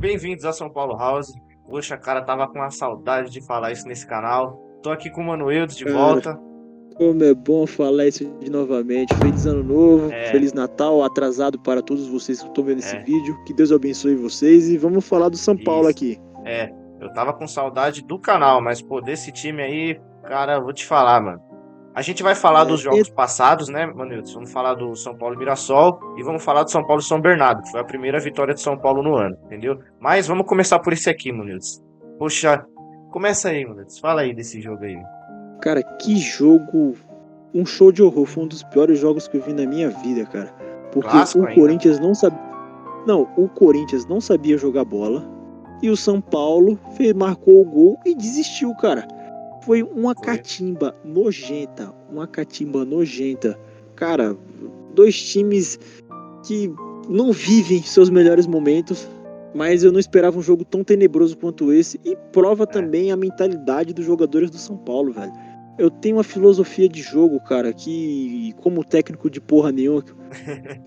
bem-vindos a São Paulo House. Poxa, cara, tava com uma saudade de falar isso nesse canal. Tô aqui com o Manueldo de Cara, volta. como é bom falar isso de novamente. Feliz Ano Novo, É, Feliz Natal, atrasado para todos vocês que estão vendo esse é, vídeo. Que Deus abençoe vocês e vamos falar do São Paulo isso. aqui. É, eu tava com saudade do canal, mas pô, desse time aí, cara, eu vou te falar, mano. A gente vai falar dos É, jogos passados, né, Manueldo? Vamos falar do São Paulo e Mirassol e vamos falar do São Paulo e São Bernardo, que foi a primeira vitória de São Paulo no ano, entendeu? Mas vamos começar por esse aqui, Manueldo. Poxa, começa aí, Manueldo. Fala aí desse jogo aí. cara, que jogo, um show de horror. Foi um dos piores jogos que eu vi na minha vida, cara. Porque Clássico o ainda. Corinthians não sabia. Não, o Corinthians não sabia jogar bola. E o São Paulo marcou o gol e desistiu, cara. Foi uma Foi. catimba nojenta. Uma catimba nojenta. Cara, dois times que não vivem seus melhores momentos, mas eu não esperava um jogo tão tenebroso quanto esse e prova É. também a mentalidade dos jogadores do São Paulo, velho. Eu tenho uma filosofia de jogo, cara, que como técnico de porra nenhuma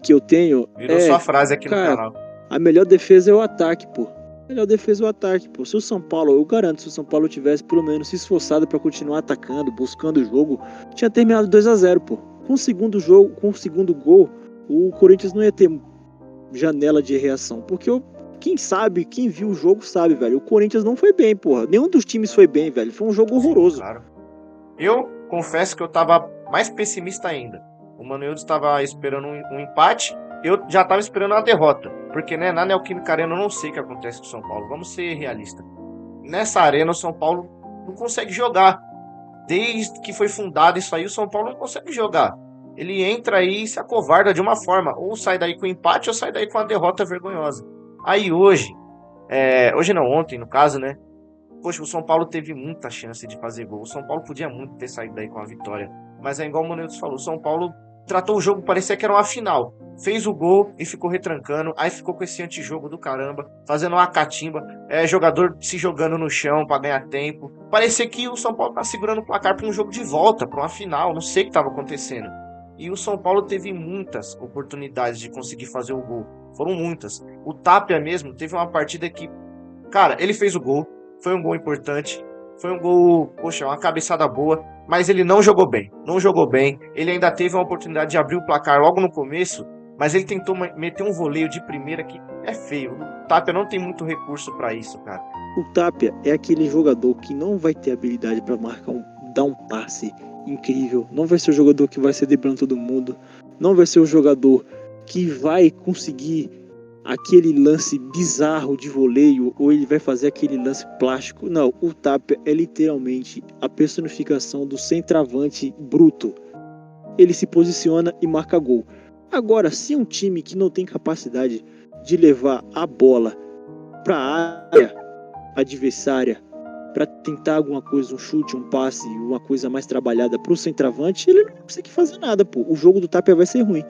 que eu tenho Virou sua frase aqui no cara, canal. a melhor defesa é o ataque, pô. A melhor defesa é o ataque, pô. Se o São Paulo, eu garanto, se o São Paulo tivesse pelo menos se esforçado para continuar atacando, buscando o jogo, tinha terminado 2-0, pô. Com o segundo jogo, com o segundo gol, o Corinthians não ia ter janela de reação. Porque quem sabe, quem viu o jogo sabe, velho. O Corinthians não foi bem, porra. Nenhum dos times foi bem, velho. Foi um jogo Sim, horroroso. claro. Eu confesso que eu tava mais pessimista ainda. O Manueldo estava esperando um empate, eu já tava esperando uma derrota. Porque, né, na Neoquímica Arena eu não sei o que acontece com o São Paulo. Vamos ser realistas. Nessa arena o São Paulo não consegue jogar. Desde que foi fundado isso aí, o São Paulo não consegue jogar. Ele entra aí e se acovarda de uma forma. Ou sai daí com empate ou sai daí com uma derrota vergonhosa. Aí hoje, hoje não, ontem no caso, né? Poxa, o São Paulo teve muita chance de fazer gol. O São Paulo podia muito ter saído daí com a vitória. Mas é igual o Maneus falou, o São Paulo tratou o jogo, parecia que era uma final. Fez o gol e ficou retrancando. Aí ficou com esse antijogo do caramba, fazendo uma catimba. Jogador se jogando no chão para ganhar tempo. Parecia que o São Paulo tá segurando o placar para um jogo de volta, para uma final. Não sei o que estava acontecendo. E o São Paulo teve muitas oportunidades de conseguir fazer o gol. Foram muitas. O Tapia mesmo teve uma partida que, cara, ele fez o gol. Foi um gol importante. Foi um gol, poxa, uma cabeçada boa. Mas ele não jogou bem. Não jogou bem. Ele ainda teve uma oportunidade de abrir o placar logo no começo. Mas ele tentou meter um voleio de primeira que é feio. O Tapia não tem muito recurso pra isso, cara. O Tapia é aquele jogador que não vai ter habilidade para dar um passe incrível. Não vai ser o jogador que vai ser driblando todo mundo. Não vai ser o jogador que vai conseguir aquele lance bizarro de voleio ou ele vai fazer aquele lance plástico. Não, o Tapia é literalmente a personificação do centroavante bruto. Ele se posiciona e marca gol. Agora, se é um time que não tem capacidade de levar a bola para a área adversária para tentar alguma coisa, um chute, um passe, uma coisa mais trabalhada para o centroavante, ele não consegue fazer nada, pô. O jogo do Tapia vai ser ruim.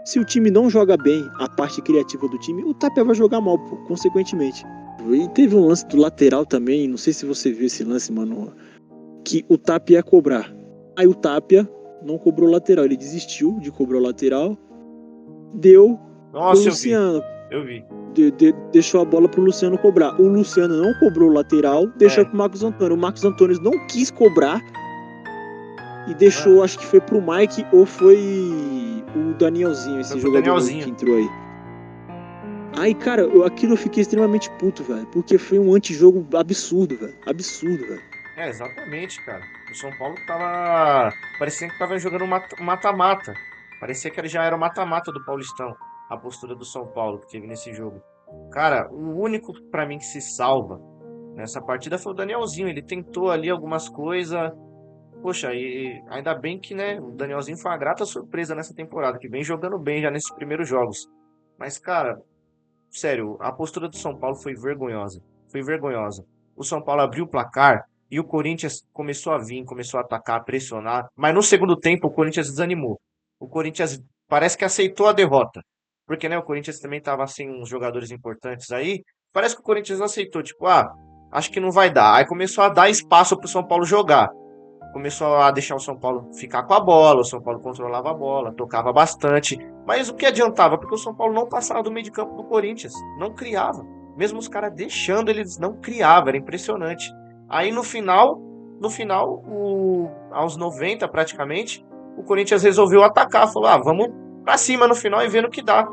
Se o time não joga bem a parte criativa do time, o Tapia vai jogar mal, pô, consequentemente. E teve um lance do lateral também, não sei se você viu esse lance, mano, que o Tapia ia cobrar. Aí o Tapia não cobrou o lateral, ele desistiu de cobrar o lateral, deu pro Nossa, eu vi. Luciano. Eu vi. Deixou a bola pro Luciano cobrar. O Luciano não cobrou o lateral, deixou É. pro Marcos Antônio. O Marcos Antônio não quis cobrar e Mano, deixou, acho que foi pro Mike ou foi o Danielzinho, foi esse pro jogador novo que Danielzinho. entrou aí. Aí, cara, aquilo eu fiquei extremamente puto, velho, porque foi um antijogo absurdo, velho. Absurdo, velho. Exatamente, cara. O São Paulo tava. Parecia que tava jogando mata-mata. Parecia que ele já era o mata-mata do Paulistão. A postura do São Paulo que teve nesse jogo. Cara, o único pra mim que se salva nessa partida foi o Danielzinho. Ele tentou ali algumas coisas. Poxa, e ainda bem que, né, o Danielzinho foi uma grata surpresa nessa temporada, que vem jogando bem já nesses primeiros jogos. Mas, cara, sério, a postura do São Paulo foi vergonhosa. Foi vergonhosa. O São Paulo abriu o placar e o Corinthians começou a vir, começou a atacar, a pressionar. Mas no segundo tempo o Corinthians desanimou. O Corinthians parece que aceitou a derrota. Porque, né, o Corinthians também estava sem uns jogadores importantes aí. Parece que o Corinthians aceitou, tipo, acho que não vai dar. Aí começou a dar espaço pro São Paulo jogar. Começou a deixar o São Paulo ficar com a bola, o São Paulo controlava a bola, tocava bastante. Mas o que adiantava? Porque o São Paulo não passava do meio de campo do Corinthians, não criava. Mesmo os caras deixando, eles não criavam, era impressionante. Aí no final, aos 90 praticamente, o Corinthians resolveu atacar, falou, vamos pra cima no final e ver no que dá.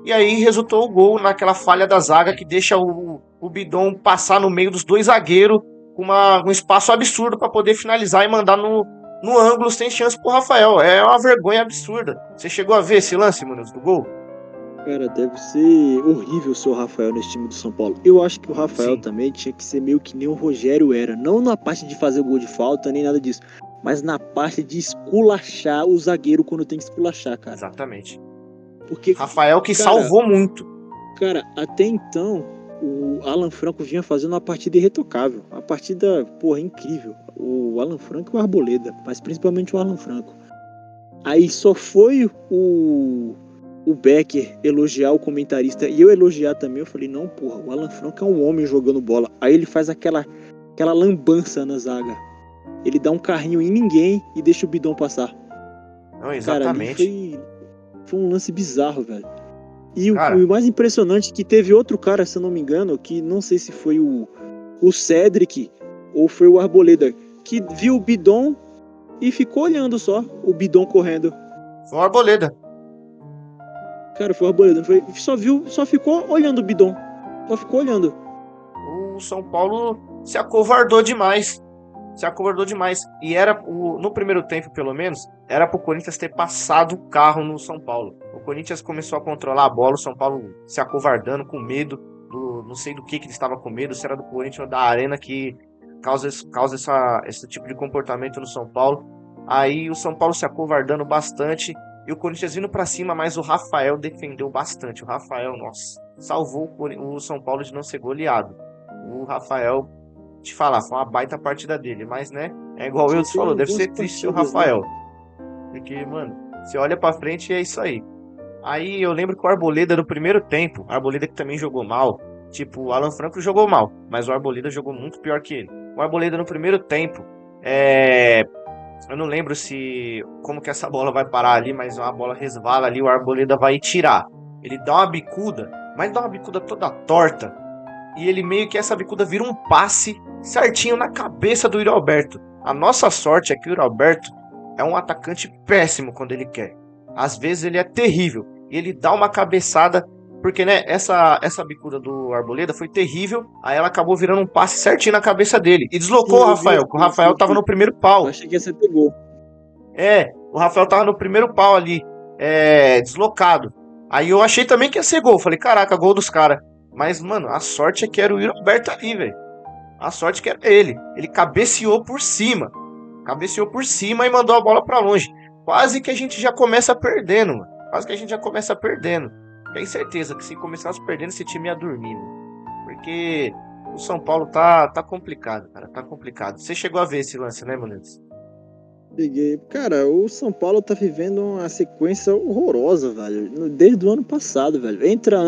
E aí resultou o gol naquela falha da zaga que deixa o Bidon passar no meio dos dois zagueiros com um espaço absurdo para poder finalizar e mandar no ângulo sem chance pro Rafael. É uma vergonha absurda. Você chegou a ver esse lance, mano, do gol? Cara, deve ser horrível ser o Rafael nesse time do São Paulo. Eu acho que o Rafael Sim. também tinha que ser meio que nem o Rogério era. Não na parte de fazer gol de falta, nem nada disso. Mas na parte de esculachar o zagueiro quando tem que esculachar, cara. Exatamente. Porque, Rafael que cara, salvou muito. Cara, até então, o Alan Franco vinha fazendo uma partida irretocável. Uma partida, porra, incrível. O Alan Franco e o Arboleda, mas principalmente o Alan Franco. Aí só foi o Becker elogiar o comentarista e eu elogiar também. Eu falei, não, porra, o Alan Franco é um homem jogando bola. Aí ele faz aquela lambança na zaga. Ele dá um carrinho em ninguém e deixa o Bidon passar. Não, Cara, ali exatamente. foi um lance bizarro, velho. E Cara, o mais impressionante é que teve outro cara, se eu não me engano, que não sei se foi o Cedric ou foi o Arboleda, que viu o Bidon e ficou olhando só o Bidon correndo. foi uma Arboleda. Cara, foi o Arboleda. Só ficou olhando o Bidon. Só ficou olhando. O São Paulo se acovardou demais. E era, no primeiro tempo, pelo menos, era pro Corinthians ter passado o carro no São Paulo. O Corinthians começou a controlar a bola, o São Paulo se acovardando, com medo. Não sei do que ele estava com medo, se era do Corinthians ou da Arena que causa esse tipo de comportamento no São Paulo. Aí o São Paulo se acovardando bastante e o Corinthians indo pra cima, mas o Rafael defendeu bastante. O Rafael, nossa, salvou o São Paulo de não ser goleado. O Rafael, te falar, foi uma baita partida dele, mas né, é igual o Wilson falou, deve ser triste ser o Rafael. Porque, mano, você olha pra frente e é isso aí. Aí eu lembro que o Arboleda no primeiro tempo, o Arboleda que também jogou mal, tipo, o Alan Franco jogou mal, mas o Arboleda jogou muito pior que ele. O Arboleda no primeiro tempo, eu não lembro como que essa bola vai parar ali, mas uma bola resvala ali, o Arboleda vai tirar. Ele dá uma bicuda, mas dá uma bicuda toda torta. E ele meio que essa bicuda vira um passe certinho na cabeça do Yuri Alberto. A nossa sorte é que o Yuri Alberto é um atacante péssimo quando ele quer. Às vezes ele é terrível. E ele dá uma cabeçada, porque né, essa bicuda do Arboleda foi terrível. Aí ela acabou virando um passe certinho na cabeça dele. E deslocou o Rafael, porque o Rafael tava no primeiro pau. Eu achei que ia ser pegou. O Rafael tava no primeiro pau ali, deslocado. Aí eu achei também que ia ser gol. Falei, caraca, gol dos caras. Mas, mano, a sorte é que era o Yuri Alberto ali, velho. A sorte que era ele. Ele cabeceou por cima. E mandou a bola pra longe. Quase que a gente já começa perdendo, mano. Tenho certeza que se começasse perdendo, esse time ia dormir, mano. Porque o São Paulo tá complicado, cara. Tá complicado. Você chegou a ver esse lance, né, Muniz? Peguei. Cara, o São Paulo tá vivendo uma sequência horrorosa, velho. Desde o ano passado, velho. Entra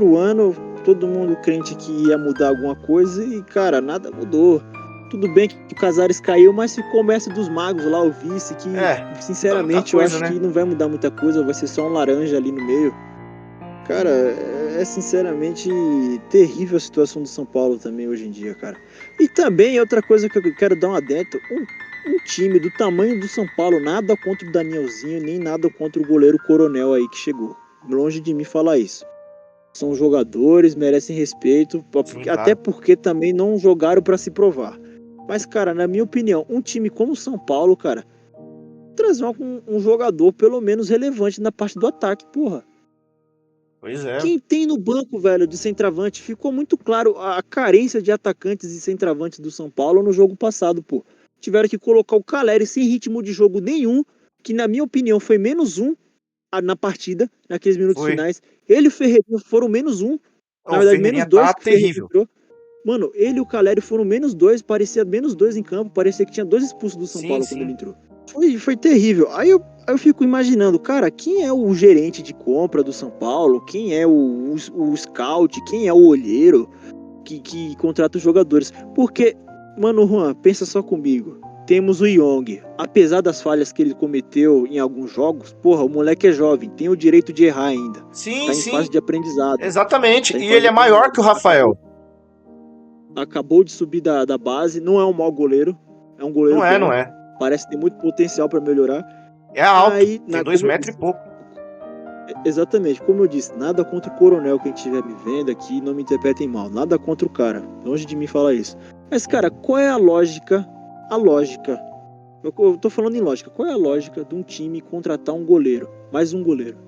o ano, todo mundo crente que ia mudar alguma coisa e, cara, nada mudou. Tudo bem que o Casares caiu, mas ficou o mestre dos magos lá, o vice, que, sinceramente, coisa, eu acho né? que não vai mudar muita coisa, vai ser só um laranja ali no meio. Cara, é sinceramente terrível a situação do São Paulo também hoje em dia, cara. E também, outra coisa que eu quero dar um adentro, um time do tamanho do São Paulo, nada contra o Danielzinho, nem nada contra o goleiro Coronel aí que chegou. Longe de mim falar isso. São jogadores, merecem respeito, Sim, até claro. porque também não jogaram pra se provar. Mas, cara, na minha opinião, um time como o São Paulo, cara, trazer um jogador pelo menos relevante na parte do ataque, porra. Pois é. Quem tem no banco, velho, de centroavante, ficou muito claro a carência de atacantes e centroavantes do São Paulo no jogo passado, pô. Tiveram que colocar o Caleri sem ritmo de jogo nenhum, que na minha opinião foi -1 na partida, naqueles minutos Foi. finais. Ele e o Ferreirinha foram -1, na O verdade Ferreirinha -2 tá que o Ferreirinha terrível. entrou. Mano, ele e o Caleri foram -2, parecia -2 em campo, parecia que tinha 2 expulsos do São Paulo quando ele entrou. Foi terrível. Aí eu fico imaginando, cara, quem é o gerente de compra do São Paulo? Quem é o scout? Quem é o olheiro que contrata os jogadores? Porque, mano, Juan, pensa só comigo. temos o Young. Apesar das falhas que ele cometeu em alguns jogos, porra, o moleque é jovem, tem o direito de errar ainda. Sim, Tá em sim, fase de aprendizado. exatamente. Tá em E fase ele de é maior aprendizado. que o Rafael. Acabou de subir da base, não é um mau goleiro, é um goleiro Não é, não bom, é. parece ter muito potencial para melhorar. É alto, Aí, tem dois como eu metros e disse, pouco. exatamente, como eu disse, nada contra o Coronel, quem estiver me vendo aqui, não me interpretem mal, nada contra o cara, longe de mim falar isso. Mas, cara, qual é a lógica? A lógica, eu tô falando em lógica, qual é a lógica de um time contratar um goleiro, mais um goleiro?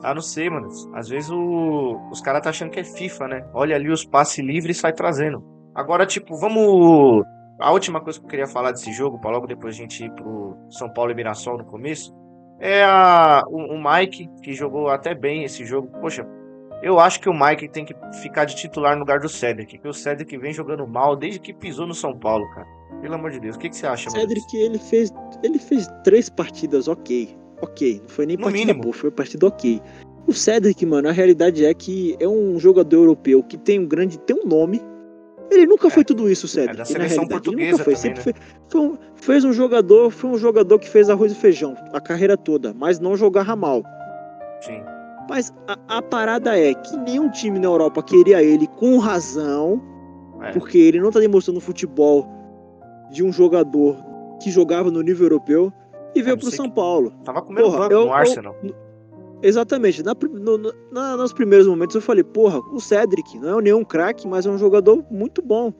Ah, não sei, mano. Às vezes os caras tá achando que é FIFA, né? Olha ali os passes livres e sai trazendo. Agora, tipo, vamos. A última coisa que eu queria falar desse jogo, pra logo depois a gente ir pro São Paulo e Mirassol no começo, é o Mike, que jogou até bem esse jogo. Poxa, eu acho que o Mike tem que ficar de titular no lugar do Cedric, que o Cedric vem jogando mal desde que pisou no São Paulo, cara. Pelo amor de Deus, o que você acha, mano? Cedric, ele fez 3 partidas ok, não foi nem No partida mínimo. boa, foi partida ok. O Cedric, mano, a realidade é que é um jogador europeu que tem um nome. Ele nunca foi É, tudo isso, o é da Cedric, na seleção realidade. Ele nunca portuguesa foi. também, Sempre né? foi um jogador que fez arroz e feijão a carreira toda, mas não jogava mal. Sim. Mas a parada é que nenhum time na Europa queria ele com razão, É. porque ele não tá demonstrando futebol de um jogador que jogava no nível europeu e É, veio não pro sei São que. Paulo. Tava comendo Porra, banco no Arsenal. exatamente. Nos primeiros momentos eu falei, porra, o Cedric não é nenhum craque, mas é um jogador muito bom.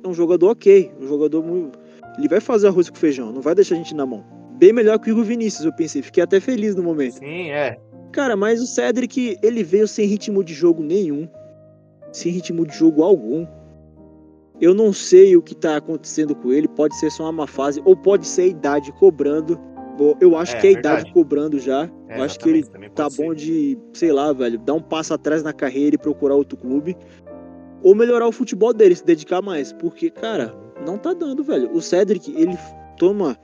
É um jogador ok. Um jogador muito. Ele vai fazer arroz com feijão, não vai deixar a gente na mão. Bem melhor que o Igor Vinícius, eu pensei. Fiquei até feliz no momento. Sim, é. Cara, mas o Cedric, ele veio sem ritmo de jogo nenhum. Sem ritmo de jogo algum. Eu não sei o que tá acontecendo com ele. Pode ser só uma má fase, ou pode ser a idade cobrando. Eu acho É, que é a idade verdade. cobrando já. É, Eu acho que ele exatamente, também tá pode bom ser. de, sei lá, velho, dar um passo atrás na carreira e procurar outro clube. Ou melhorar o futebol dele, se dedicar mais. Porque, cara, Uhum. não tá dando, velho. O Cedric, ele toma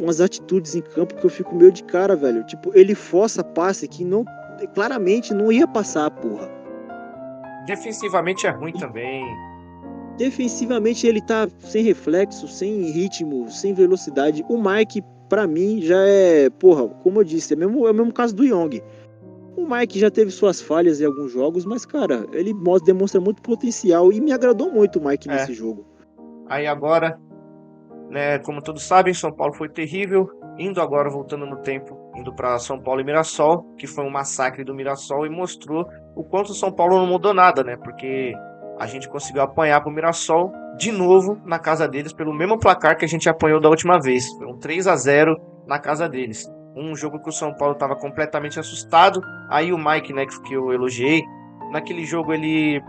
umas atitudes em campo que eu fico meio de cara, velho. Tipo, ele força passe que não, claramente não ia passar, porra. Defensivamente é ruim também. Defensivamente ele tá sem reflexo, sem ritmo, sem velocidade. O Mike, pra mim, já é, porra, como eu disse, é o mesmo caso do Young. O Mike já teve suas falhas em alguns jogos, mas, cara, ele demonstra muito potencial e me agradou muito o Mike É. nesse jogo. Aí agora, né, como todos sabem, São Paulo foi terrível. Indo agora, voltando no tempo, indo para São Paulo e Mirassol, que foi um massacre do Mirassol e mostrou o quanto o São Paulo não mudou nada, né? Porque a gente conseguiu apanhar pro Mirassol de novo na casa deles pelo mesmo placar que a gente apanhou da última vez. Foi um 3-0 na casa deles. Um jogo que o São Paulo estava completamente assustado. Aí o Mike, né, que eu elogiei, naquele jogo ele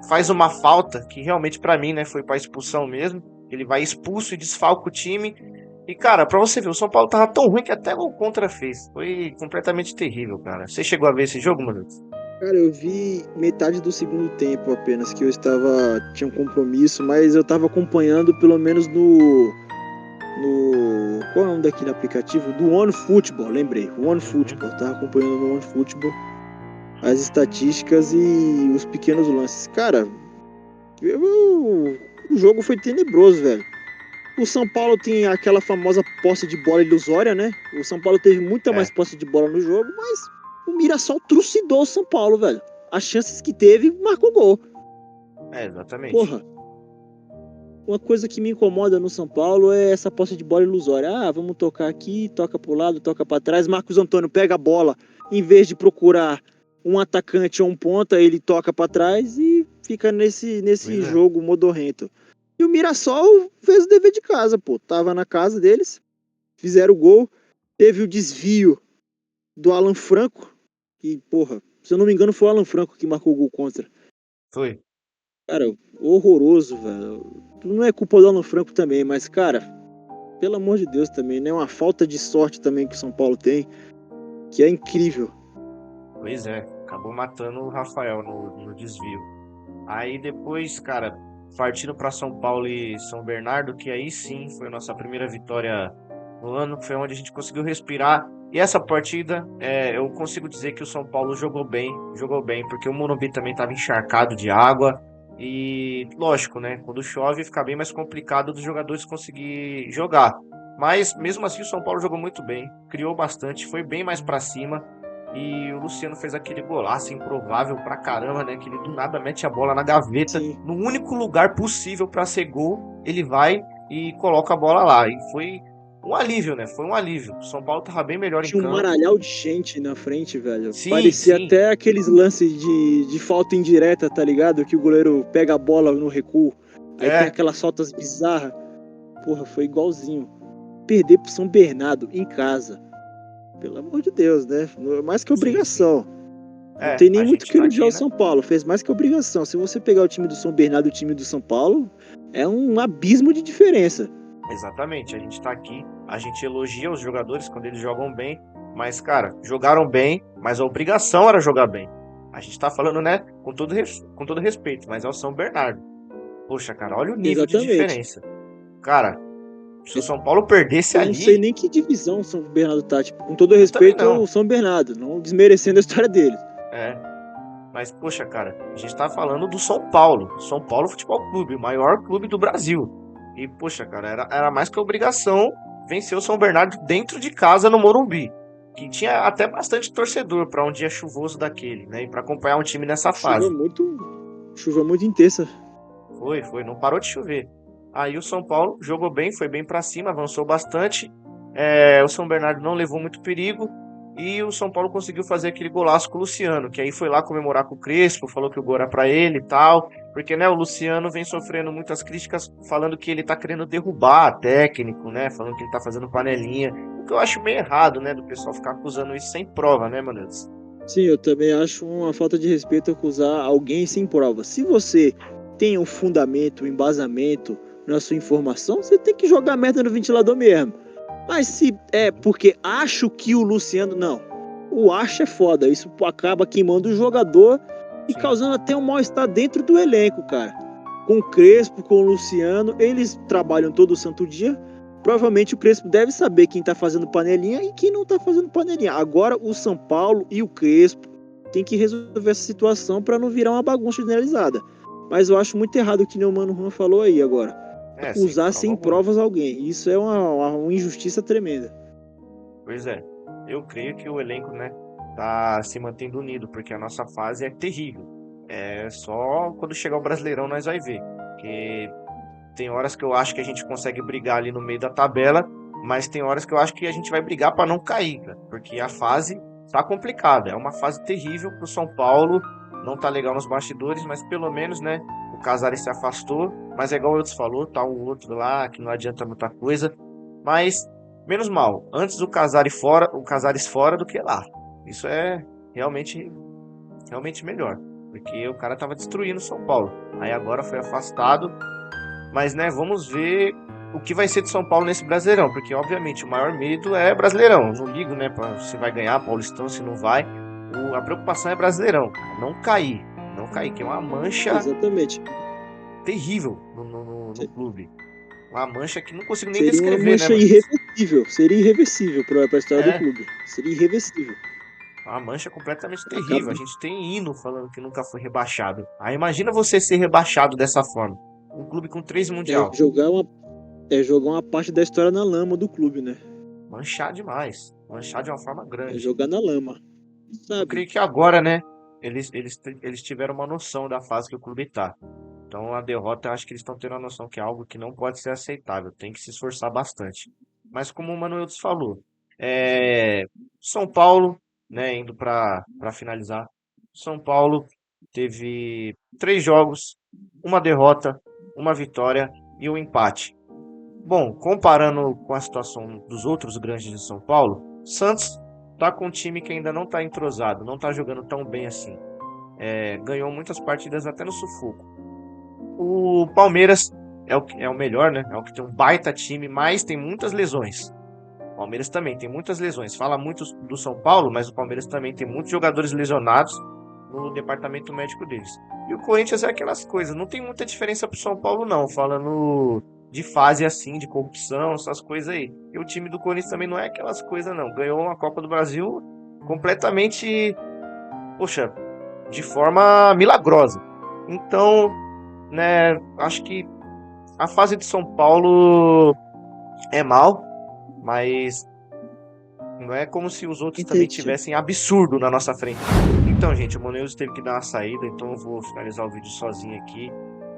faz uma falta que realmente para mim, né, foi para expulsão mesmo. Ele vai expulso e desfalca o time. E, cara, pra você ver, o São Paulo tava tão ruim que até gol contra fez. Foi completamente terrível, cara. Você chegou a ver esse jogo, mano? Cara, eu vi metade do segundo tempo apenas, que eu tinha um compromisso, mas eu estava acompanhando pelo menos qual é o nome daquele aplicativo? Do OneFootball, lembrei, o OneFootball, tava acompanhando no OneFootball as estatísticas e os pequenos lances. Cara, o jogo foi tenebroso, velho. O São Paulo tem aquela famosa posse de bola ilusória, né? O São Paulo teve muita mais É, posse de bola no jogo, mas o Mirassol trucidou o São Paulo, velho. As chances que teve, marcou gol. exatamente. Porra, uma coisa que me incomoda no São Paulo é essa posse de bola ilusória. Ah, vamos tocar aqui, toca pro lado, toca para trás. Marcos Antônio pega a bola, em vez de procurar um atacante ou um ponta, ele toca para trás e fica nesse Pois é. jogo modorrento. E o Mirassol fez o dever de casa, pô. Tava na casa deles, fizeram o gol, teve o desvio do Alan Franco, que, porra, se eu não me engano foi o Alan Franco que marcou o gol contra. Foi. Cara, horroroso, velho. Não é culpa do Alan Franco também, mas, cara, pelo amor de Deus também, né? Uma falta de sorte também que o São Paulo tem, que é incrível. Pois é. Acabou matando o Rafael no desvio. Aí depois, cara, partindo pra São Paulo e São Bernardo, que aí sim foi a nossa primeira vitória no ano, foi onde a gente conseguiu respirar. E essa partida, eu consigo dizer que o São Paulo jogou bem, porque o Morumbi também estava encharcado de água. E lógico, né? Quando chove fica bem mais complicado dos jogadores conseguir jogar. Mas mesmo assim o São Paulo jogou muito bem, criou bastante, foi bem mais pra cima. E o Luciano fez aquele golaço improvável pra caramba, né? Que ele do nada mete a bola na gaveta, Sim. no único lugar possível pra ser gol, ele vai e coloca a bola lá. E foi um alívio, né? Foi um alívio. O São Paulo tava bem melhor em Tinha um campo. maralhau de gente na frente, velho. Sim, Parecia sim, até aqueles lances de falta indireta, tá ligado? Que o goleiro pega a bola no recuo. Aí tem é, aquelas faltas bizarras. Porra, foi igualzinho. Perder pro São Bernardo em casa. Pelo amor de Deus, né? Mais que sim, sim. obrigação. Não É, tem nem a muito gente que tá elogiar aqui, o né? São Paulo. Fez mais que obrigação. Se você pegar o time do São Bernardo e o time do São Paulo, é um abismo de diferença. Exatamente, a gente tá aqui, a gente elogia os jogadores quando eles jogam bem, mas, cara, jogaram bem, mas a obrigação era jogar bem. A gente tá falando, né, com todo respeito, mas é o São Bernardo. Poxa, cara, olha o nível de Exatamente. diferença. Cara, se o São Paulo perdesse Eu não sei ali, nem que divisão o São Bernardo tá. Tipo, com todo eu também respeito não. ao São Bernardo, não desmerecendo a história deles. É, mas, poxa, cara, a gente tá falando do São Paulo Futebol Clube, o maior clube do Brasil. E, poxa, cara, era mais que obrigação vencer o São Bernardo dentro de casa no Morumbi. Que tinha até bastante torcedor para um dia chuvoso daquele, né? E para acompanhar um time nessa Chuva fase. muito, chuva muito intensa. Foi, não parou de chover. Aí o São Paulo jogou bem, foi bem para cima, avançou bastante. O São Bernardo não levou muito perigo. E o São Paulo conseguiu fazer aquele golaço com o Luciano, que aí foi lá comemorar com o Crespo, falou que o gol era pra ele e tal. Porque, né, o Luciano vem sofrendo muitas críticas falando que ele tá querendo derrubar técnico, né? Falando que ele tá fazendo panelinha. O que eu acho meio errado, né, do pessoal ficar acusando isso sem prova, né, mano? Sim, eu também acho uma falta de respeito acusar alguém sem prova. Se você tem um fundamento, um embasamento na sua informação, você tem que jogar merda no ventilador mesmo. Mas se é porque acho que o Luciano. Não. O acho é foda. Isso acaba queimando o jogador e Sim, causando até um mal-estar dentro do elenco, cara. Com o Crespo, com o Luciano, eles trabalham todo santo dia. Provavelmente o Crespo deve saber quem tá fazendo panelinha e quem não tá fazendo panelinha. Agora o São Paulo e o Crespo tem que resolver essa situação para não virar uma bagunça generalizada. Mas eu acho muito errado o que o Mano Juan falou aí agora. sem Acusar prova sem alguma. provas alguém. Isso é uma injustiça tremenda. Pois é, eu creio que o elenco, né, tá se mantendo unido, porque a nossa fase é terrível. É só quando chegar o Brasileirão nós vai ver. Porque tem horas que eu acho que a gente consegue brigar ali no meio da tabela, mas tem horas que eu acho que a gente vai brigar para não cair, cara, porque a fase tá complicada. É uma fase terrível pro São Paulo. Não tá legal nos bastidores, mas pelo menos, né, o Casares se afastou. Mas é igual o outros falou, tá um outro lá que não adianta muita coisa. Mas menos mal, antes o Casares fora do que lá. Isso é realmente realmente melhor, porque o cara tava destruindo o São Paulo. Aí agora foi afastado, mas, né, vamos ver o que vai ser de São Paulo nesse Brasileirão, porque obviamente o maior medo é Brasileirão. Eu não ligo, né, se vai ganhar Paulistão, se não vai. A preocupação é Brasileirão, cara, não cair, que é uma mancha Exatamente. terrível no clube. Uma mancha que não consigo nem Seria uma descrever, né, mancha mano? irreversível. Seria irreversível para a história do É, clube. Seria irreversível. uma mancha completamente terrível. Acaba. A gente tem hino falando que nunca foi rebaixado. Aí imagina você ser rebaixado dessa forma. Um clube com 3 mundial. É jogar uma parte da história na lama do clube, né? Manchar demais. Manchar de uma forma É grande. jogar na lama. Eu Sabe? creio que agora, né? Eles tiveram uma noção da fase que o clube tá. Então a derrota, eu acho que eles estão tendo a noção que é algo que não pode ser aceitável. Tem que se esforçar bastante. Mas como o Manuel falou, São Paulo, né? Indo para finalizar, São Paulo teve 3 jogos, uma derrota, uma vitória e um empate. Bom, comparando com a situação dos outros grandes de São Paulo, Santos tá com um time que ainda não tá entrosado, não tá jogando tão bem assim. Ganhou muitas partidas até no sufoco. O Palmeiras é o melhor, né? É o que tem um baita time, mas tem muitas lesões. O Palmeiras também tem muitas lesões. Fala muito do São Paulo, mas o Palmeiras também tem muitos jogadores lesionados no departamento médico deles. E o Corinthians é aquelas coisas, não tem muita diferença pro São Paulo não, falando de fase assim, de corrupção, essas coisas aí. E o time do Corinthians também não é aquelas coisas não. Ganhou uma Copa do Brasil completamente, poxa, de forma milagrosa. Então, né, acho que a fase de São Paulo é mal, mas não é como se os outros também Entendi. tivessem absurdo na nossa frente. Então, gente, o Moneus teve que dar uma saída, então eu vou finalizar o vídeo sozinho aqui.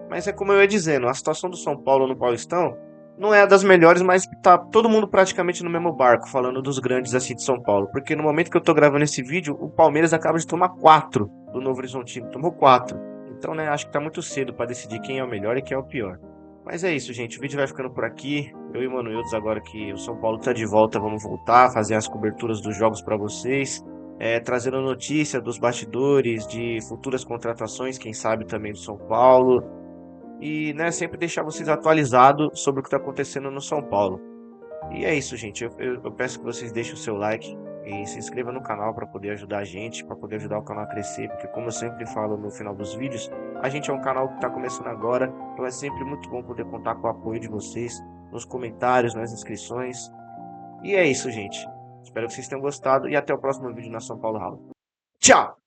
Mas é como eu ia dizendo, a situação do São Paulo no Paulistão não é a das melhores, mas tá todo mundo praticamente no mesmo barco, falando dos grandes assim de São Paulo. Porque no momento que eu tô gravando esse vídeo, o Palmeiras acaba de tomar 4 do Novo Horizontino, tomou 4. Então, né, acho que tá muito cedo pra decidir quem é o melhor e quem é o pior. Mas é isso, gente. O vídeo vai ficando por aqui. Eu e o Manuildes, agora que o São Paulo tá de volta, vamos voltar, fazer as coberturas dos jogos pra vocês. Trazendo notícia dos bastidores, de futuras contratações, quem sabe também do São Paulo. E, né, sempre deixar vocês atualizados sobre o que está acontecendo no São Paulo. E é isso, gente. Eu peço que vocês deixem o seu like e se inscrevam no canal para poder ajudar a gente, para poder ajudar o canal a crescer, porque como eu sempre falo no final dos vídeos, a gente é um canal que está começando agora, então é sempre muito bom poder contar com o apoio de vocês nos comentários, nas inscrições. E é isso, gente. Espero que vocês tenham gostado e até o próximo vídeo na São Paulo Hall. Tchau!